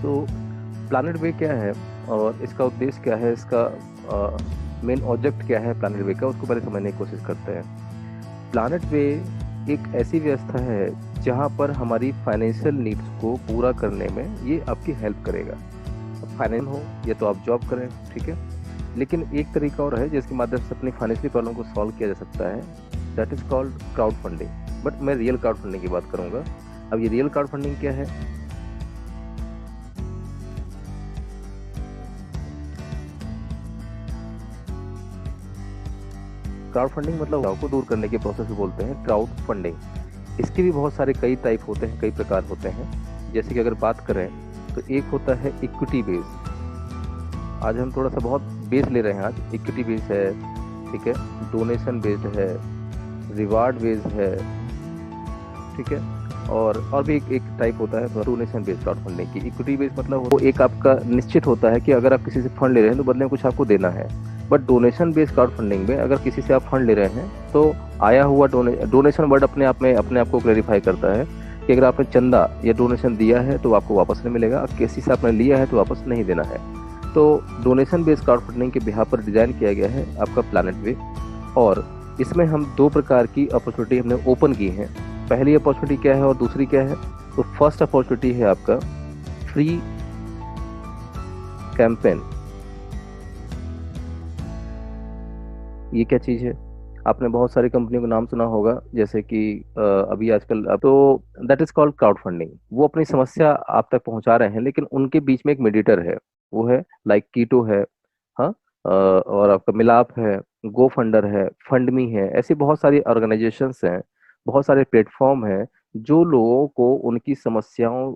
सो planet वे क्या है और इसका उद्देश्य क्या है, इसका मेन ऑब्जेक्ट क्या है प्लैनेट वे का, उसको पहले समझने की कोशिश करते हैं। प्लैनेट वे एक ऐसी व्यवस्था है जहाँ पर हमारी फाइनेंशियल नीड्स को पूरा करने में ये आपकी हेल्प करेगा। अब फाइनेंस हो या तो आप जॉब करें, ठीक है, लेकिन एक तरीका और है जिसके माध्यम से अपनी फाइनेंशियल प्रॉब्लम को सॉल्व किया जा सकता है, that is called crowd funding. But मैं रियल क्राउड फंडिंग की बात करूंगा। अब ये रियल क्राउड फंडिंग क्या है? क्राउड फंडिंग मतलब को दूर करने के प्रोसेस को बोलते हैं क्राउड फंडिंग। इसके भी बहुत सारे कई टाइप होते हैं, कई प्रकार होते हैं। जैसे कि अगर बात करें तो एक होता है इक्विटी बेस्ड। आज हम थोड़ा सा बहुत बेस ले रहे हैं। आज इक्विटी बेस्ड है, ठीक है, डोनेशन बेस्ड है, रिवार्ड बेस्ड है, ठीक है, और भी एक टाइप होता है डोनेशन बेस्ड क्राउड फंडिंग की। इक्विटी बेस्ड मतलब वो एक आपका निश्चित होता है कि अगर आप किसी से फंड ले रहे हैं तो बदले में कुछ आपको देना है। But donation based crowd funding में अगर किसी से आप फंड ले रहे हैं तो आया हुआ डोनेशन वर्ड अपने आप को क्लैरिफाई करता है कि अगर आपने चंदा या डोनेशन दिया है तो आपको वापस नहीं मिलेगा, किसी से आपने लिया है तो वापस नहीं देना है। तो डोनेशन बेस्ड क्राउड फंडिंग के बिहार पर डिजाइन किया गया है आपका प्लैनेट वे। और इसमें हम दो प्रकार की अपॉर्चुनिटी हमने ओपन की हैं। पहली अपॉर्चुनिटी क्या है और दूसरी क्या है? तो फर्स्ट अपॉर्चुनिटी है आपका फ्री कैंपेन। ये क्या चीज़ है? आपने बहुत सारी कंपनियों का नाम सुना होगा, जैसे कि अभी आजकल अब तो that is called crowd funding. वो अपनी समस्या आप तक पहुंचा रहे हैं, लेकिन उनके बीच में एक मीडिएटर है, वो है लाइक कीटो है, हाँ, और आपका मिलाप है, गो फंडर है, फंडमी है। ऐसी बहुत सारी ऑर्गेनाइजेशंस हैं, बहुत सारे प्लेटफॉर्म हैं जो लोगों को उनकी समस्याओं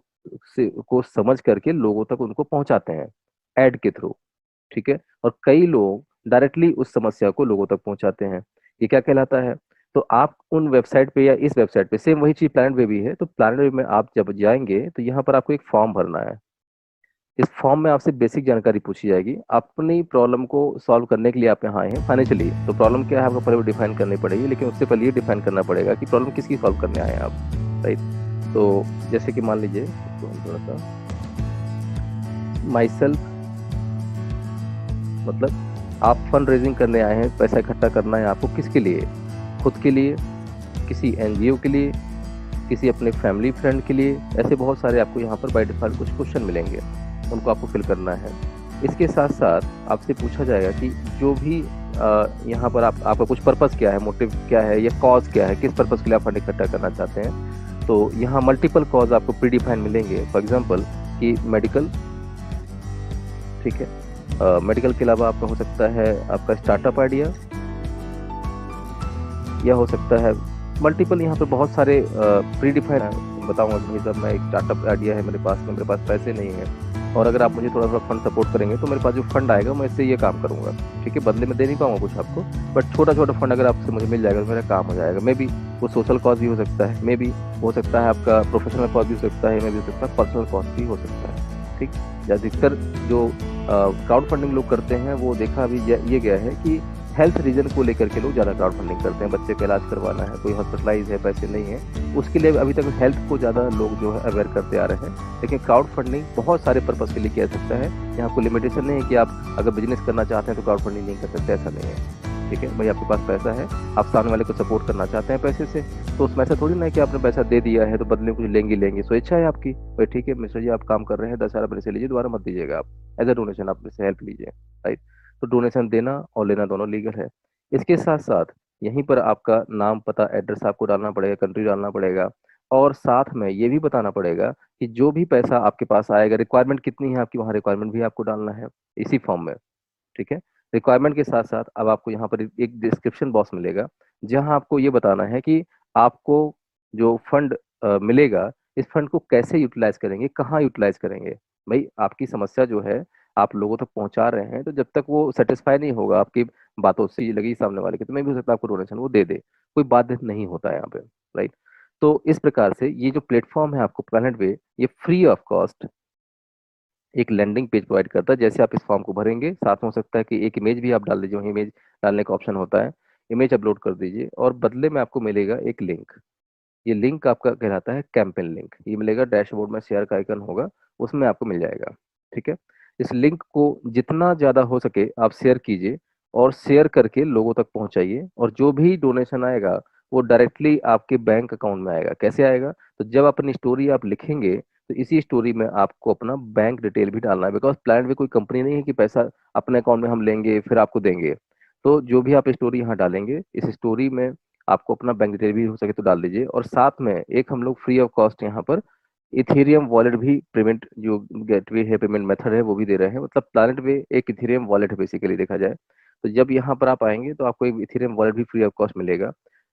से को समझ करके लोगों तक उनको पहुंचाते हैं एड के थ्रू, ठीक है। और कई लोग डायरेक्टली उस समस्या को लोगों तक पहुंचाते हैं। ये क्या कहलाता है? तो आप उन वेबसाइट पे या इस वेबसाइट पे सेम वही चीज प्लैनेट वे भी है। तो प्लैनेट वे में आप जब जाएंगे तो यहाँ पर आपको एक फॉर्म भरना है। इस फॉर्म में आपसे बेसिक जानकारी पूछी जाएगी। अपनी प्रॉब्लम को सॉल्व करने के लिए आप यहाँ आए हैं फाइनेंशियली, तो प्रॉब्लम क्या है आपको पहले डिफाइन करनी पड़ेगी। लेकिन उससे पहले ये डिफाइन करना पड़ेगा कि प्रॉब्लम किसकी सॉल्व करने आए हैं आप, राइट। तो जैसे कि मान लीजिए, इसको हम थोड़ा सा माई सेल्फ, मतलब आप फंड रेजिंग करने आए हैं, पैसा इकट्ठा करना है आपको। किसके लिए? खुद के लिए, किसी एनजीओ के लिए, किसी अपने फैमिली फ्रेंड के लिए। ऐसे बहुत सारे आपको यहाँ पर बाय डिफॉल्ट कुछ क्वेश्चन मिलेंगे, उनको आपको फिल करना है। इसके साथ साथ आपसे पूछा जाएगा कि जो भी यहाँ पर आपका कुछ पर्पस क्या है, मोटिव क्या है, या कॉज क्या है, किस पर्पस के लिए आप फंड इकट्ठा करना चाहते हैं। तो यहाँ मल्टीपल कॉज आपको प्री डिफाइन मिलेंगे। फॉर एग्जाम्पल कि मेडिकल, ठीक है, मेडिकल के अलावा आपका हो सकता है आपका स्टार्टअप आइडिया, या हो सकता है मल्टीपल। यहाँ पे बहुत सारे प्री डिफाइन बताऊंगा कि जब मैं एक स्टार्टअप आइडिया है मेरे पास पैसे नहीं है, और अगर आप मुझे थोड़ा सा फंड सपोर्ट करेंगे तो मेरे पास जो फंड आएगा मैं इससे ये काम करूंगा, ठीक है। बदले में दे नहीं पाऊंगा कुछ आपको, बट छोटा छोटा फंड अगर आपसे मुझे मिल जाएगा तो मेरा काम हो जाएगा। मे बी वो सोशल कॉज भी हो सकता है, मे बी हो सकता है आपका प्रोफेशनल कॉज भी हो सकता है, मे भी हो सकता है पर्सनल कॉज भी हो सकता है, ठीक। अधिकतर जो क्राउड फंडिंग लोग करते हैं वो देखा अभी ये गया है कि हेल्थ रीजन को लेकर के लोग ज़्यादा क्राउड फंडिंग करते हैं। बच्चे का इलाज करवाना है, कोई हॉस्पिटलाइज है, पैसे नहीं है, उसके लिए अभी तक हेल्थ को ज़्यादा लोग जो है अवेयर करते आ रहे हैं। लेकिन क्राउड फंडिंग बहुत सारे पर्पज़ के लिए किया जा सकता है। यहाँ कोई लिमिटेशन नहीं है कि आप अगर बिजनेस करना चाहते हैं तो क्राउड फंडिंग नहीं कर सकते, ऐसा नहीं है, ठीक है। भाई आपके पास पैसा है, आप सामने वाले को सपोर्ट करना चाहते हैं पैसे से, तो उसमें ऐसा थोड़ी ना है कि आपने पैसा दे दिया है तो बदले में कुछ लेंगे। स्वेच्छा है आपकी, भाई ठीक है मिश्रा जी आप काम कर रहे हैं, 10,000 अपने से लीजिए, दोबारा मत दीजिएगा, आप एज अ डोनेशन आप से हेल्प लीजिए, राइट। तो डोनेशन देना और लेना दोनों लीगल है। इसके साथ साथ यहीं पर आपका नाम, पता, एड्रेस आपको डालना पड़ेगा, कंट्री डालना पड़ेगा, और साथ में ये भी बताना पड़ेगा कि जो भी पैसा आपके पास आएगा, रिक्वायरमेंट कितनी है आपकी, वहाँ रिक्वायरमेंट भी आपको डालना है इसी फॉर्म में, ठीक है। रिक्वायरमेंट के साथ साथ अब आपको यहाँ पर एक डिस्क्रिप्शन बॉक्स मिलेगा, जहाँ आपको ये बताना है कि आपको जो फंड मिलेगा, इस फंड को कैसे यूटिलाइज करेंगे, कहाँ यूटिलाइज करेंगे। भाई आपकी समस्या जो है आप लोगों तक पहुंचा रहे हैं, तो जब तक वो सेटिस्फाई नहीं होगा आपकी बातों से, ये लगी सामने वाले की, तो मैं भी हो सकता है आपको डोनेशन वो दे दे, कोई बाध्य नहीं होता है यहाँ पे, राइट। तो इस प्रकार से ये जो प्लेटफॉर्म है आपको प्लैनेट वे, ये फ्री ऑफ कॉस्ट एक लैंडिंग पेज प्रोवाइड करता है। जैसे आप इस फॉर्म को भरेंगे, साथ में हो सकता है कि एक इमेज भी आप डाल दीजिए, वहीं इमेज डालने का ऑप्शन होता है, इमेज अपलोड कर दीजिए, और बदले में आपको मिलेगा एक लिंक। ये लिंक आपका कहलाता है कैंपेन लिंक। ये मिलेगा डैशबोर्ड में, शेयर का आइकन होगा, उसमें आपको मिल जाएगा। ठीक है, इस लिंक को जितना ज़्यादा हो सके आप शेयर कीजिए और शेयर करके लोगों तक पहुंचाइए, और जो भी डोनेशन आएगा वो डायरेक्टली आपके बैंक अकाउंट में आएगा। कैसे आएगा? तो जब अपनी स्टोरी आप लिखेंगे तो इसी स्टोरी में आपको अपना बैंक डिटेल भी डालना है, बिकॉज प्लान में कोई कंपनी नहीं है कि पैसा अपने अकाउंट में हम लेंगे फिर आपको देंगे। तो जो भी आप स्टोरी यहाँ डालेंगे, इस स्टोरी में आपको अपना बैंक डिटेल भी हो सके तो डाल दीजिए, और साथ में एक हम लोग फ्री ऑफ कॉस्ट यहाँ पर इथेरियम वॉलेट भी पेमेंट, जो गेटवे है, पेमेंट मेथड है, वो भी दे रहे हैं। मतलब प्लैनेट वे एक इथेरियम वॉलेट है बेसिकली देखा जाए। तो जब यहाँ पर आप आएंगे तो आपको एक इथेरियम वॉलेट भी फ्री ऑफ कॉस्ट मिलेगा।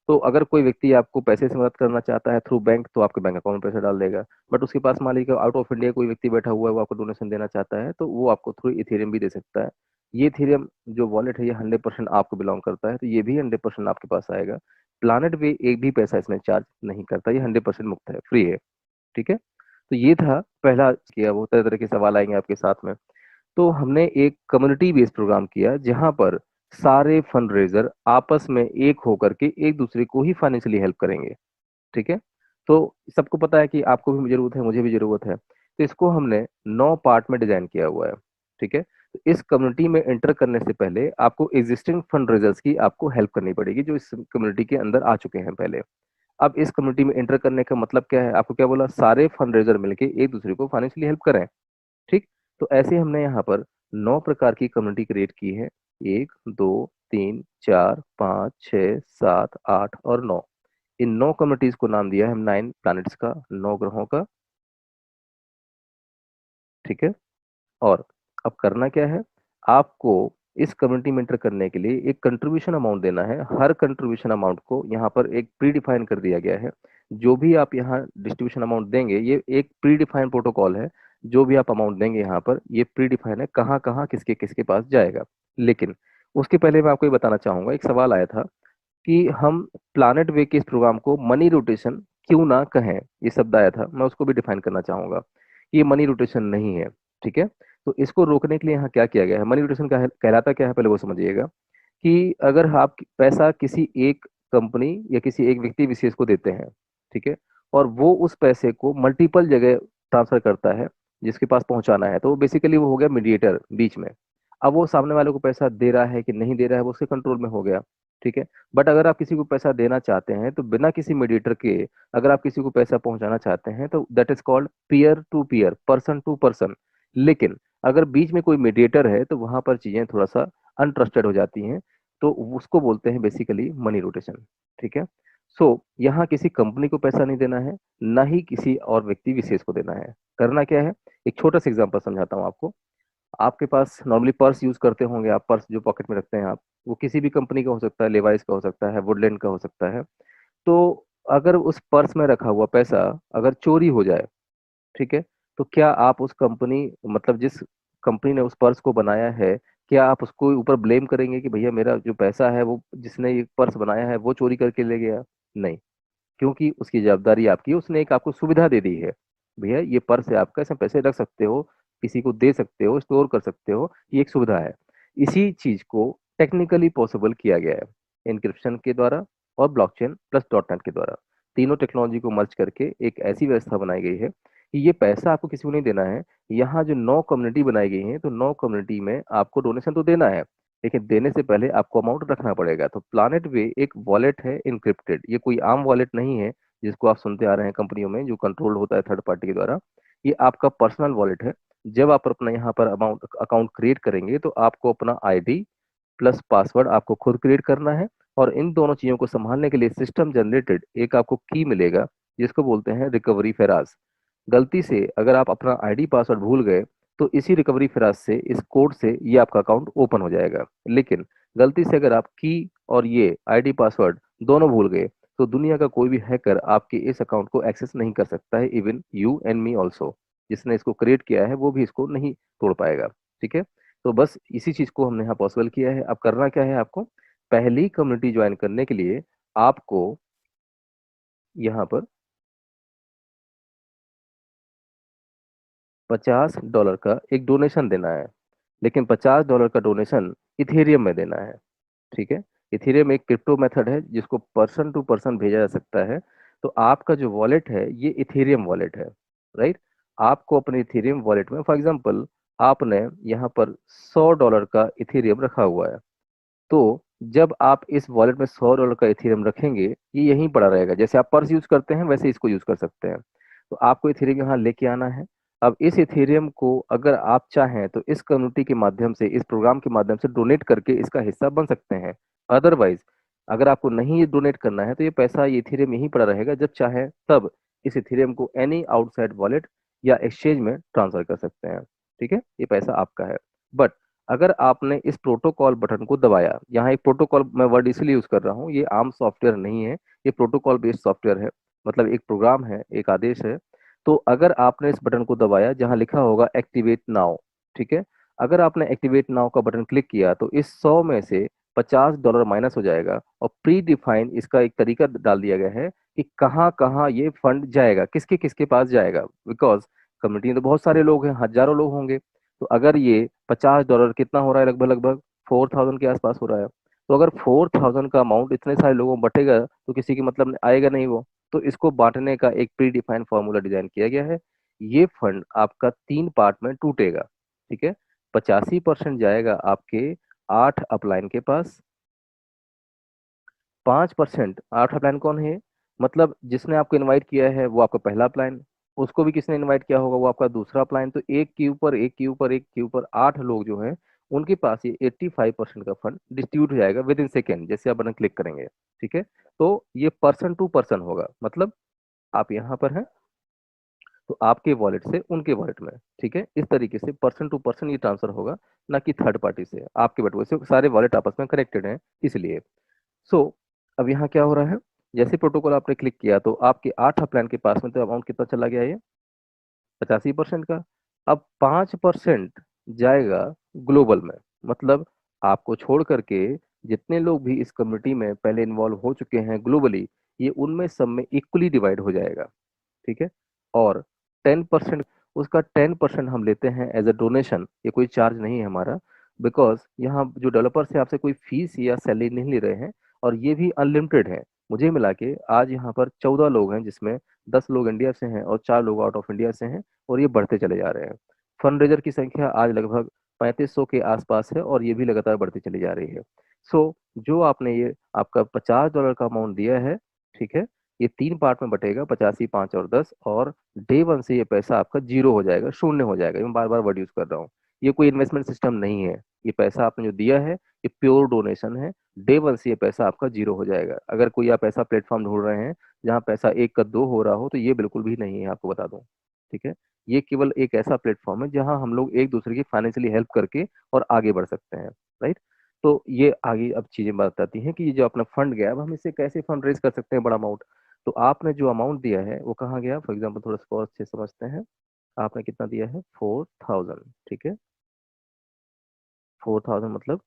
तो अगर कोई व्यक्ति आपको पैसे से मदद करना चाहता है थ्रू बैंक, तो आपके बैंक अकाउंट में पैसा डाल देगा। बट उसके पास मान लीजिए आउट ऑफ इंडिया कोई व्यक्ति बैठा हुआ है, वो आपको डोनेशन देना चाहता है, तो वो आपको थ्रू इथेरियम भी दे सकता है। ये इथेरियम जो वॉलेट है ये 100% आपको बिलोंग करता है, तो ये भी 100% आपके पास आएगा। प्लानेट वे एक भी पैसा इसमें चार्ज नहीं करता, ये 100% मुफ्त है, फ्री है। ठीक है, तो ये था पहला किया। वो तरह तरह के सवाल आएंगे आपके साथ में। तो हमने एक कम्युनिटी बेस्ड प्रोग्राम किया जहां पर सारे फंड रेजर आपस में एक होकर के एक दूसरे को ही फाइनेंशियली हेल्प करेंगे। ठीक है, तो सबको पता है कि आपको भी जरूरत है, मुझे भी जरूरत है, तो इसको हमने 9 पार्ट में डिजाइन किया हुआ है। ठीक है, तो इस कम्युनिटी में एंटर करने से पहले आपको एग्जिस्टिंग फंड रेजर्स की आपको हेल्प करनी पड़ेगी, जो इस कम्युनिटी के अंदर आ चुके हैं पहले। अब इस कम्युनिटी में एंटर करने का मतलब क्या है? आपको क्या बोला? सारे फंड रेजर मिलके एक दूसरे को फाइनेंशियली हेल्प करें। ठीक, तो ऐसे हमने यहाँ पर 9 प्रकार की कम्युनिटी क्रिएट की है। 1, 2, 3, 4, 5, 6, 7, 8 और 9। इन 9 कम्युनिटीज को नाम दिया है हम 9 प्लैनेट्स का, 9 ग्रहों का। ठीक है, और अब करना क्या है? आपको इस कम्युनिटी में एंटर करने के लिए एक कंट्रीब्यूशन अमाउंट देना है। हर कंट्रीब्यूशन अमाउंट को यहाँ पर एक प्री डिफाइन कर दिया गया है। जो भी आप यहाँ डिस्ट्रीब्यूशन अमाउंट देंगे, ये एक प्री डिफाइन प्रोटोकॉल है। जो भी आप अमाउंट देंगे यहाँ पर, ये प्री डिफाइन है कहाँ कहाँ किसके किसके पास जाएगा। लेकिन उसके पहले मैं आपको ये बताना चाहूंगा, एक सवाल आया था कि हम प्लानेट वे के इस प्रोग्राम को मनी रोटेशन क्यों ना कहें। ये शब्द आया था, मैं उसको भी डिफाइन करना चाहूंगा। ये मनी रोटेशन नहीं है। ठीक है, तो इसको रोकने के लिए यहाँ क्या किया गया है? मनी रोटेशन का कहलाता क्या है, पहले वो समझिएगा। कि अगर आप पैसा किसी एक कंपनी या किसी एक व्यक्ति विशेष को देते हैं, ठीक है, और वो उस पैसे को मल्टीपल जगह ट्रांसफर करता है जिसके पास पहुंचाना है, तो वो बेसिकली वो हो गया मीडिएटर बीच में। अब वो सामने वाले को पैसा दे रहा है कि नहीं दे रहा है, वो उसके कंट्रोल में हो गया। ठीक है, बट अगर आप किसी को पैसा देना चाहते हैं तो बिना किसी मीडिएटर के अगर आप किसी को पैसा पहुंचाना चाहते हैं, तो that is called peer to peer, person to person. लेकिन अगर बीच में कोई मीडिएटर है तो वहां पर चीजें थोड़ा सा अनट्रस्टेड हो जाती हैं, तो उसको बोलते हैं बेसिकली मनी रोटेशन। ठीक है, सो यहाँ किसी कंपनी को पैसा नहीं देना है, ना ही किसी और व्यक्ति विशेष को देना है। करना क्या है? एक छोटा सा एग्जांपल समझाता हूँ आपको। आपके पास नॉर्मली पर्स यूज करते होंगे आप, पर्स जो पॉकेट में रखते हैं आप, वो किसी भी कंपनी का हो सकता है, लेवाइस का हो सकता है, वुडलैंड का हो सकता है। तो अगर उस पर्स में रखा हुआ पैसा अगर चोरी हो जाए, ठीक है, तो क्या आप उस कंपनी, मतलब जिस कंपनी ने उस पर्स को बनाया है, क्या आप उसको ऊपर ब्लेम करेंगे कि भैया मेरा जो पैसा है वो जिसने ये पर्स बनाया है वो चोरी करके ले गया? नहीं, क्योंकि उसकी जवाबदारी आपकी है, उसने एक आपको सुविधा दे दी है। भैया ये पर्स है आपका, इसमें पैसे रख सकते हो, किसी को दे सकते हो, स्टोर कर सकते हो, ये एक सुविधा है। इसी चीज को टेक्निकली पॉसिबल किया गया है इंक्रिप्शन के द्वारा और ब्लॉकचेन प्लस डॉट नेट के द्वारा। तीनों टेक्नोलॉजी को मर्ज करके एक ऐसी व्यवस्था बनाई गई है कि ये पैसा आपको किसी को नहीं देना है। यहाँ जो 9 कम्युनिटी बनाई गई है, तो 9 कम्युनिटी में आपको डोनेशन तो देना है, लेकिन देने से पहले आपको अमाउंट रखना पड़ेगा। तो प्लानेट वे एक वॉलेट है इनक्रिप्टेड, ये कोई आम वॉलेट नहीं है जिसको आप सुनते आ रहे हैं कंपनियों में, जो कंट्रोल होता है थर्ड पार्टी के द्वारा। ये आपका पर्सनल वॉलेट है। जब आप अपना यहाँ पर अमाउंट अकाउंट क्रिएट करेंगे तो आपको अपना आईडी प्लस पासवर्ड आपको खुद क्रिएट करना है, और इन दोनों चीजों को संभालने के लिए सिस्टम जनरेटेड एक आपको की मिलेगा जिसको बोलते हैं रिकवरी फेराज। गलती से अगर आप अपना आईडी पासवर्ड भूल गए, तो इसी रिकवरी फिराज से, इस कोड से ये आपका अकाउंट ओपन हो जाएगा। लेकिन गलती से अगर आप की और ये आईडी पासवर्ड दोनों भूल गए, तो दुनिया का कोई भी हैकर आपके इस अकाउंट को एक्सेस नहीं कर सकता है, even you and me also. जिसने इसको क्रिएट किया है वो भी इसको नहीं तोड़ पाएगा। ठीक है, तो बस इसी चीज को हमने यहाँ पॉसिबल किया है। अब करना क्या है आपको? पहली कम्युनिटी ज्वाइन करने के लिए आपको यहाँ पर $50 का एक डोनेशन देना है। लेकिन $50 का डोनेशन इथेरियम में देना है। ठीक है, इथेरियम एक क्रिप्टो मेथड है जिसको पर्सन टू पर्सन भेजा जा सकता है। तो आपका जो वॉलेट है ये इथेरियम वॉलेट है, राइट? आपको अपने इथेरियम वॉलेट में, फॉर एग्जांपल आपने यहाँ पर $100 का इथेरियम रखा हुआ है, तो जब आप इस वॉलेट में $100 का इथेरियम रखेंगे, ये यहीं पड़ा रहेगा। जैसे आप पर्स यूज करते हैं वैसे इसको यूज कर सकते हैं। तो आपको इथेरियम यहाँ लेके आना है। अब इस इथेरियम को अगर आप चाहें तो इस कम्युनिटी के माध्यम से, इस प्रोग्राम के माध्यम से डोनेट करके इसका हिस्सा बन सकते हैं। अदरवाइज अगर आपको नहीं ये डोनेट करना है तो ये पैसा, ये इथेरियम यहीं पड़ा रहेगा। जब चाहे तब इस इथेरियम को एनी आउटसाइड वॉलेट या एक्सचेंज में ट्रांसफर कर सकते हैं। ठीक है, ये पैसा आपका है। बट अगर आपने इस प्रोटोकॉल बटन को दबाया, यहाँ एक प्रोटोकॉल मैं वर्ड इसलिए यूज कर रहा हूँ, ये आम सॉफ्टवेयर नहीं है, ये प्रोटोकॉल बेस्ड सॉफ्टवेयर है। मतलब एक प्रोग्राम है, एक आदेश है। तो अगर आपने इस बटन को दबाया जहां लिखा होगा एक्टिवेट नाउ, ठीक है, अगर आपने एक्टिवेट नाउ का बटन क्लिक किया तो इस 100 में से $50 माइनस हो जाएगा। और प्री डिफाइन इसका एक तरीका डाल दिया गया है कि कहाँ कहाँ ये फंड जाएगा, किसके किसके पास जाएगा। बिकॉज कम्युनिटी में तो बहुत सारे लोग हैं, हजारों लोग होंगे। तो अगर ये $50 कितना हो रहा है, लगभग लगभग 4000 के आसपास हो रहा है। तो अगर 4000 का अमाउंट इतने सारे लोगों में बटेगा तो किसी की मतलब आएगा नहीं वो। तो इसको बांटने का एक प्री डिफाइंड फॉर्मूला डिजाइन किया गया है। ये फंड आपका 3 पार्ट में टूटेगा। ठीक है, 85% जाएगा आपके 8 अपलाइन के पास। 5%, 8 अपलाइन कौन है? मतलब जिसने आपको इनवाइट किया है वो आपका पहला अपलाइन, उसको भी किसने इनवाइट किया होगा वो आपका दूसरा अपलाइन। तो एक के ऊपर एक के ऊपर एक के ऊपर 8 लोग जो हैं, उनके पास ये 85% का फंड डिस्ट्रीब्यूट हो जाएगा विद इन सेकेंड, जैसे आप बटन क्लिक करेंगे। ठीक है, तो ये पर्सन टू पर्सन होगा। मतलब आप यहाँ पर हैं तो आपके वॉलेट से उनके वॉलेट में, ठीक है, इस तरीके से पर्सन टू पर्सन ये ट्रांसफर होगा, ना कि थर्ड पार्टी से आपके वॉलेट से। सारे वॉलेट आपस में कनेक्टेड हैं इसलिए। सो अब यहाँ क्या हो रहा है, जैसे प्रोटोकॉल आपने क्लिक किया तो आपके 8 प्लान के पास में तो अमाउंट कितना चला गया, ये 85% का। अब 5% जाएगा ग्लोबल में। मतलब आपको छोड़ करके जितने लोग भी इस कम्युनिटी में पहले इन्वॉल्व हो चुके हैं ग्लोबली, ये उनमें सब में इक्वली डिवाइड हो जाएगा। ठीक है, और 10%, उसका 10% हम लेते हैं एज अ डोनेशन। ये कोई चार्ज नहीं है हमारा, बिकॉज यहाँ जो डेवलपर्स है आपसे कोई फीस या सैलरी नहीं ले रहे हैं। और ये भी अनलिमिटेड है। मुझे मिला के आज यहाँ पर 14 लोग हैं, जिसमें 10 लोग इंडिया से हैं और 4 लोग आउट ऑफ इंडिया से हैं। और ये बढ़ते चले जा रहे हैं। फंड रेजर की संख्या आज लगभग 3500 के आसपास है और ये भी लगातार बढ़ती चली जा रही है। सो जो आपने ये आपका $50 का अमाउंट दिया है, ठीक है, ये 3 पार्ट में बटेगा, 85, 5 और 10। और डे 1 से ये पैसा आपका जीरो हो जाएगा, शून्य हो जाएगा। ये मैं बार बार वर्ड यूज कर रहा हूँ। ये कोई इन्वेस्टमेंट सिस्टम नहीं है। ये पैसा आपने जो दिया है ये प्योर डोनेशन है। डे 1 से ये पैसा आपका जीरो हो जाएगा। अगर कोई आप ऐसा प्लेटफॉर्म ढूंढ रहे हैं जहाँ पैसा 1 का 2 हो रहा हो, तो ये बिल्कुल भी नहीं है, आपको बता दूं। ठीक है, ये केवल एक ऐसा प्लेटफॉर्म है जहाँ हम लोग एक दूसरे की फाइनेंशियली हेल्प करके और आगे बढ़ सकते हैं। राइट, तो ये आगे अब चीजें बताती हैं कि ये जो अपना फंड गया, अब हम इससे कैसे फंड रेज कर सकते हैं बड़ा अमाउंट। तो आपने जो अमाउंट दिया है वो कहाँ गया, फॉर एग्जाम्पल थोड़ा सा और अच्छे से समझते हैं। आपने कितना दिया है, 4000, ठीक है। 4000 मतलब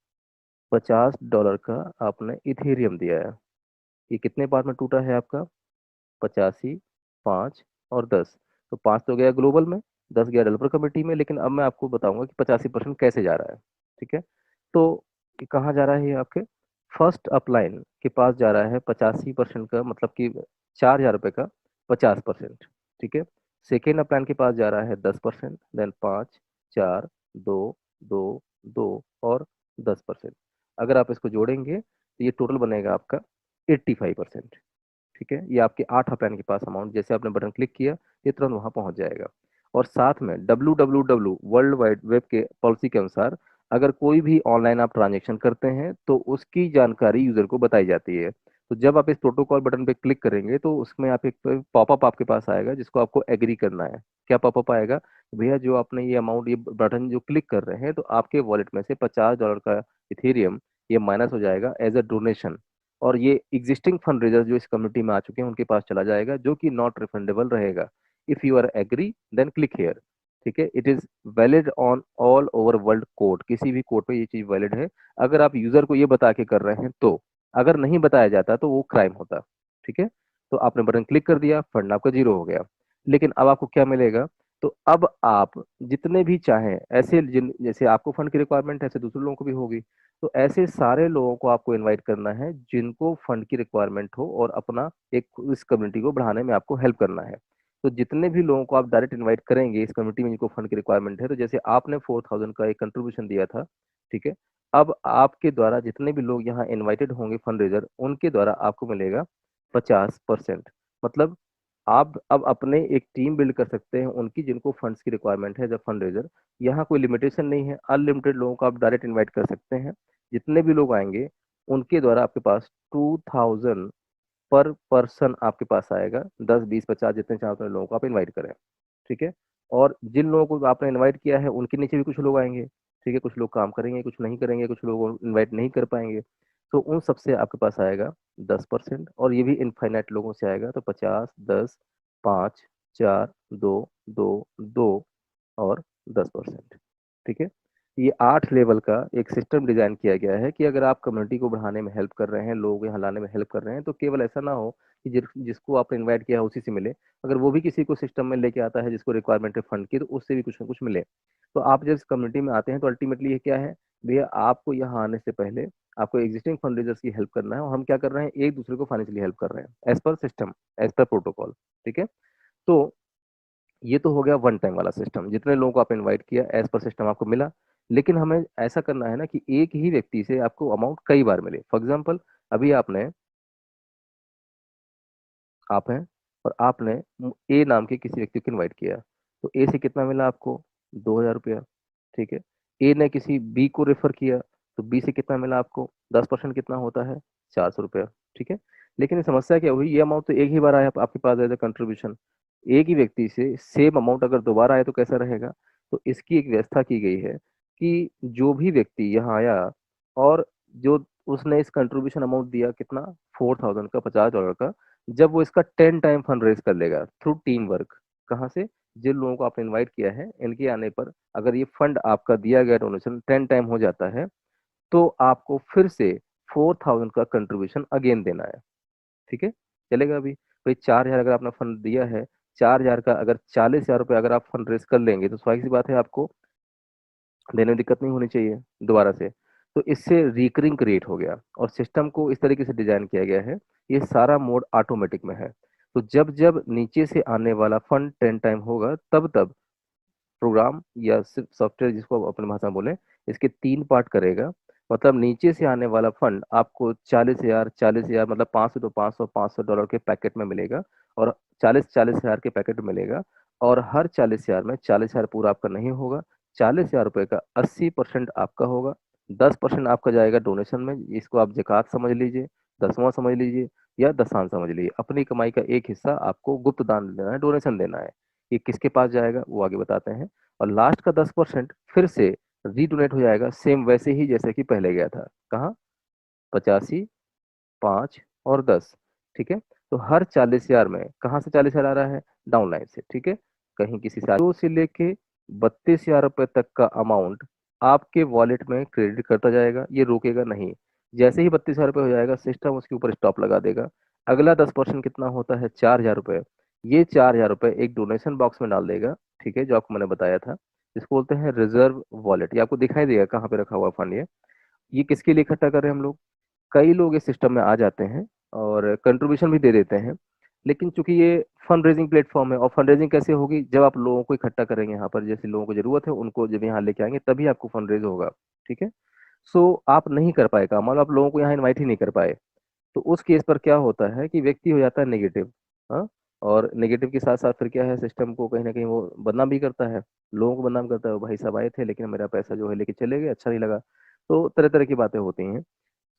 $50 का आपने इथेरियम दिया है। ये कितने पार्ट में टूटा है आपका, 85, 5 और 10। तो 5 तो गया ग्लोबल में, 10 गया डेवलपर कमेटी में। लेकिन अब मैं आपको बताऊंगा कि 85% कैसे जा रहा है। ठीक है, तो ये कहाँ जा रहा है, ये आपके फर्स्ट अपलाइन के पास जा रहा है 85% का, मतलब कि $4000 का 50%। ठीक है, सेकेंड अपलाइन के पास जा रहा है 10%, देन 5, 4, 2, 2, 2 और 10%। अगर आप इसको जोड़ेंगे तो ये टोटल बनेगा आपका 85%। ठीक है, ये आपके 8 अपलाइन के पास अमाउंट, जैसे आपने बटन क्लिक किया ये तुरंत वहां पहुंच जाएगा। और साथ में www वर्ल्ड वाइड वेब के पॉलिसी के अनुसार अगर कोई भी ऑनलाइन आप ट्रांजेक्शन करते हैं तो उसकी जानकारी यूजर को बताई जाती है। तो जब आप इस प्रोटोकॉल बटन पे क्लिक करेंगे तो उसमें आप एक पॉपअप आपके पास आएगा जिसको आपको एग्री करना है। क्या पॉपअप आएगा, भैया जो आपने ये अमाउंट, ये बटन जो क्लिक कर रहे हैं तो आपके वॉलेट में से $50 का इथेरियम ये माइनस हो जाएगा एज अ डोनेशन। और ये एग्जिस्टिंग फंड रेजर जो इस कम्युनिटी में आ चुके हैं उनके पास चला जाएगा, जो कि नॉट रिफंडेबल रहेगा। If you are agree then click here. ठीक है, it is valid on all over world code, किसी भी कोड पे ये चीज वैलिड है अगर आप यूजर को ये बता के कर रहे हैं तो। अगर नहीं बताया जाता तो वो क्राइम होता। ठीक है, तो आपने बटन क्लिक कर दिया, फंड आपका जीरो हो गया। लेकिन अब आपको क्या मिलेगा, तो अब आप जितने भी चाहें ऐसे, जिन जैसे आपको फंड की रिक्वायरमेंट है ऐसे दूसरे लोगों को भी होगी। तो ऐसे सारे लोगों को आपको इनवाइट करना है जिनको फंड की रिक्वायरमेंट हो और अपना एक इस कम्युनिटी को बढ़ाने में आपको हेल्प करना है। तो जितने भी लोगों को आप डायरेक्ट इनवाइट करेंगे इस कम्युनिटी में जिनको फंड की रिक्वायरमेंट है, तो जैसे आपने 4,000 का एक कंट्रीब्यूशन दिया था, ठीक है, अब आपके द्वारा जितने भी लोग यहाँ इनवाइटेड होंगे फंड रेजर, उनके द्वारा आपको मिलेगा 50%। मतलब आप अब अपने एक टीम बिल्ड कर सकते हैं उनकी जिनको फंड्स की रिक्वायरमेंट है, जब फंड रेजर, यहाँ कोई लिमिटेशन नहीं है, अनलिमिटेड लोगों को आप डायरेक्ट इनवाइट कर सकते हैं। जितने भी लोग आएंगे उनके द्वारा आपके पास 2,000 पर पर्सन आपके पास आएगा, 10 20 50 जितने चाहो उतने लोगों को आप इनवाइट करें, ठीक है। और जिन लोगों को आपने इनवाइट किया है उनके नीचे भी कुछ लोग आएंगे, ठीक है, कुछ लोग काम करेंगे कुछ नहीं करेंगे, कुछ लोग इनवाइट नहीं कर पाएंगे, तो उन सबसे आपके पास आएगा 10%, और ये भी इनफाइनाइट लोगों से आएगा, तो 50 10 5 4 2 2 2 और 10%, ठीक है। ये 8 लेवल का एक सिस्टम डिजाइन किया गया है कि अगर आप कम्युनिटी को बढ़ाने में हेल्प कर रहे हैं, लोग यहाँ लाने में हेल्प कर रहे हैं, तो केवल ऐसा ना हो कि जिसको आपने इनवाइट किया है उसी से मिले, अगर वो भी किसी को सिस्टम में लेके आता है जिसको रिक्वायरमेंट है फंड की, तो उससे भी कुछ ना कुछ मिले। तो आप जब इस कम्युनिटी में आते हैं तो अल्टीमेटली ये क्या है भैया, आपको यहाँ आने से पहले आपको एग्जिस्टिंग फंड रेजर्स की हेल्प करना है, और हम क्या कर रहे हैं, एक दूसरे को फाइनेंशियली हेल्प कर रहे हैं as per system, as per protocol, ठीक है। तो ये तो हो गया वन टाइम वाला सिस्टम, जितने लोगों को आप इनवाइट किया एज पर सिस्टम आपको मिला। लेकिन हमें ऐसा करना है ना कि एक ही व्यक्ति से आपको अमाउंट कई बार मिले। फॉर एग्जाम्पल, अभी आपने, आप हैं और आपने ए नाम के किसी व्यक्ति को इनवाइट किया, तो ए से कितना मिला आपको, 2,000 रुपया, ठीक है। ए ने किसी बी को रेफर किया, तो बी से कितना मिला आपको, 10% कितना होता है, 400 रुपया, ठीक है। लेकिन ये समस्या क्या हुई, ये अमाउंट तो एक ही बार आया आपके पास एज ए कंट्रीब्यूशन, एक ही व्यक्ति से सेम अमाउंट अगर दोबारा आए तो कैसा रहेगा। तो इसकी एक व्यवस्था की गई है कि जो भी व्यक्ति यहाँ आया और जो उसने इस कंट्रीब्यूशन अमाउंट दिया कितना, 4,000 का, $50 का, जब वो इसका 10 टाइम फंड रेज कर लेगा थ्रू टीम वर्क, कहाँ से, जिन लोगों को आपने इनवाइट किया है इनके आने पर, अगर ये फंड आपका दिया गया डोनेशन 10 टाइम हो जाता है, तो आपको फिर से 4,000 का कंट्रीब्यूशन अगेन देना है, ठीक है। चलेगा अभी, भाई 4,000 अगर आपने फंड दिया है, 4,000 का अगर 40,000 रुपये अगर आप फंड रेज कर लेंगे, तो स्वाभाविक सी बात है आपको देने में दिक्कत नहीं होनी चाहिए दोबारा से। तो इससे रिकरिंग क्रिएट हो गया, और सिस्टम को इस तरीके से डिजाइन किया गया है, ये सारा मोड ऑटोमेटिक में है। तो जब जब नीचे से आने वाला फंड 10 टाइम होगा, तब तब प्रोग्राम या सिर्फ सॉफ्टवेयर जिसको आप अपनी भाषा में बोले, इसके 3 पार्ट करेगा। मतलब नीचे से आने वाला फंड आपको 40,000 मतलब 500 तो 500 के पैकेट में मिलेगा, और 40,000 के पैकेट में मिलेगा। और हर 40,000 में 40,000 पूरा आपका नहीं होगा, 40,000 रुपये का 80% आपका होगा, 10% आपका जाएगा डोनेशन में, इसको आप जकात समझ लीजिए, दसवां समझ लीजिए, या दशांश समझ लीजिए। अपनी कमाई का एक हिस्सा आपको गुप्त दान देना है, डोनेशन देना है। ये किसके पास जाएगा वो आगे बताते हैं। और लास्ट का 10% फिर से रीडोनेट हो जाएगा, सेम वैसे ही जैसे कि पहले गया था। कहाँ, 85, 5 और 10, ठीक है। तो हर 40,000 में कहाँ से 40,000 आ रहा है, डाउन लाइन से, ठीक है। कहीं किसी से 2 से लेके 32,000 रुपए तक का अमाउंट आपके वॉलेट में क्रेडिट करता जाएगा, ये रुकेगा नहीं। जैसे ही 32,000 रुपये हो जाएगा, सिस्टम उसके ऊपर स्टॉप लगा देगा। अगला 10% कितना होता है, 4,000 रुपये। ये 4,000 रुपये एक डोनेशन बॉक्स में डाल देगा, ठीक है, जो आपको मैंने बताया था, जिसको बोलते हैं रिजर्व वॉलेट। ये आपको दिखाई देगा कहाँ पे रखा हुआ फंड। ये किसके लिए इकट्ठा कर रहे हैं हम लोग, कई लोग इस सिस्टम में आ जाते हैं और कंट्रीब्यूशन भी दे देते हैं। लेकिन चूंकि ये फंड रेजिंग प्लेटफॉर्म है, और फंड रेजिंग कैसे होगी, जब आप लोगों को इकट्ठा करेंगे यहाँ पर, जैसे लोगों को जरूरत है उनको जब यहाँ लेके आएंगे तभी आपको फंड रेज होगा, ठीक है। सो आप नहीं कर पाएगा, मान लो आप लोगों को यहाँ इनवाइट ही नहीं कर पाए, तो उस केस पर क्या होता है कि व्यक्ति हो जाता है नेगेटिव। हाँ, और नेगेटिव के साथ साथ फिर क्या है, सिस्टम को कहीं ना कहीं वो बदनाम भी करता है, लोगों को बदनाम करता है, भाई साहब आए थे लेकिन मेरा पैसा जो है लेके चले गए, अच्छा नहीं लगा। तो तरह तरह की बातें होती हैं।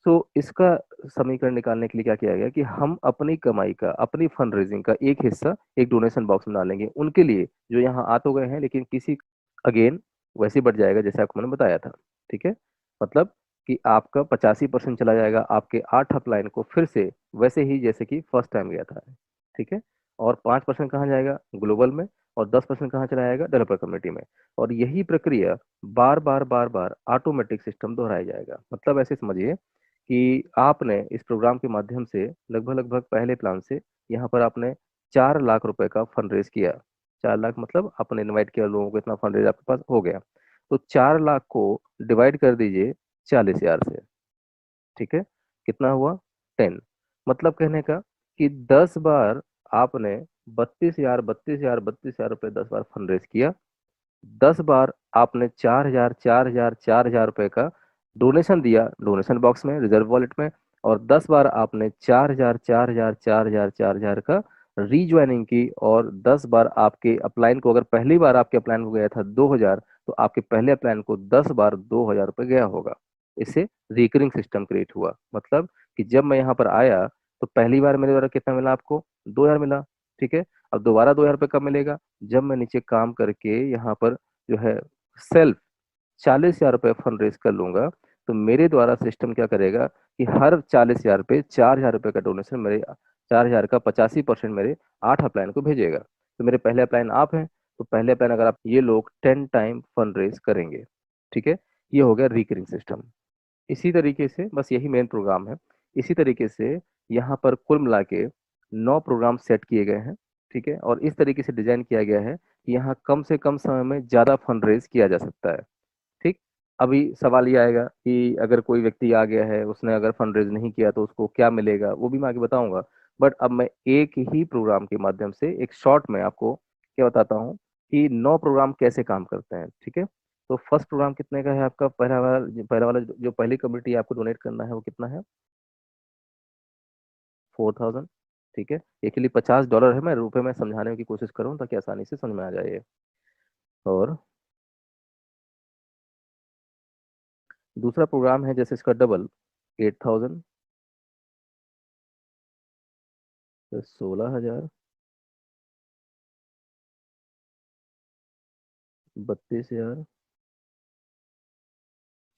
तो इसका समीकरण निकालने के लिए क्या किया गया कि हम अपनी कमाई का, अपनी फंड रेजिंग का एक हिस्सा एक डोनेशन बॉक्स में डालेंगे उनके लिए जो यहाँ आ तो गए हैं, लेकिन किसी, अगेन वैसे ही बढ़ जाएगा जैसे आपको मैंने बताया था, ठीक है। मतलब कि आपका 85% चला जाएगा आपके 8 अपलाइन को फिर से वैसे ही जैसे कि फर्स्ट टाइम गया था, ठीक है। और 5% कहाँ जाएगा, ग्लोबल में। और 10% कहाँ चला जाएगा, डेवलपर कम्युनिटी में। और यही प्रक्रिया बार बार बार बार ऑटोमेटिक सिस्टम दोहराया जाएगा। मतलब ऐसे समझिए कि आपने इस प्रोग्राम के माध्यम से लगभग लगभग पहले प्लान से यहाँ पर आपने 4 लाख रुपए का फंड रेज किया। 4 लाख मतलब आपने इनवाइट किया लोगों को, इतना फंड रेज आपके पास हो गया। तो 4 लाख को डिवाइड कर दीजिए 40,000 से, ठीक है, कितना हुआ, 10। मतलब कहने का कि 10 बार आपने ₹32,000 10 बार फंड रेज किया। 10 बार आपने 4,000 4,000 4,000 रुपए का डोनेशन दिया डोनेशन बॉक्स में, रिजर्व वॉलेट में। और 10 बार आपने 4,000 4,000 4,000 4,000 का रीज्वाइनिंग की। और 10 बार आपके अपलाइन को, अगर पहली बार आपके अपलाइन को गया था 2,000, तो आपके पहले अपलाइन को 10 बार 2,000 रुपये गया होगा। इससे रिकरिंग सिस्टम क्रिएट हुआ। मतलब कि जब मैं यहाँ पर आया तो पहली बार मेरे द्वारा कितना मिला आपको? 2,000 मिला। ठीक है। अब दोबारा 2,000 रुपये कब मिलेगा? जब मैं नीचे काम करके यहाँ पर जो है सेल्फ 40,000 रुपये फंड रेज कर लूंगा, तो मेरे द्वारा सिस्टम क्या करेगा कि हर 40,000 पे 4,000 रुपये का डोनेशन मेरे 4,000 का 85% मेरे 8 अपलाइन को भेजेगा। तो मेरे पहले अपलाइन आप हैं, तो पहले अपलाइन अगर आप, ये लोग 10 टाइम फंड रेज करेंगे। ठीक है। ये हो गया रिकरिंग सिस्टम। इसी तरीके से बस यही मेन प्रोग्राम है। इसी तरीके से यहाँ पर कुल मिला के 9 प्रोग्राम सेट किए गए हैं। ठीक है। और इस तरीके से डिजाइन किया गया है कि यहाँ कम से कम समय में ज्यादा फंड रेज किया जा सकता है। ठीक। अभी सवाल ये आएगा कि अगर कोई व्यक्ति आ गया है, उसने अगर फंड रेज नहीं किया तो उसको क्या मिलेगा, वो भी मैं आगे बताऊंगा। बट अब मैं एक ही प्रोग्राम के माध्यम से एक शॉर्ट में आपको क्या बताता हूँ कि 9 प्रोग्राम कैसे काम करते हैं। ठीक है। तो फर्स्ट प्रोग्राम कितने का है आपका? पहला वाला जो पहली कम्युनिटी आपको डोनेट करना है वो कितना है? 4,000। ठीक है। ये के लिए $50 है। मैं रुपए में समझाने की कोशिश करूँ ताकि आसानी से समझ में आ जाए ये। और दूसरा प्रोग्राम है जैसे इसका डबल, 8,000, तो 16,000, 32,000,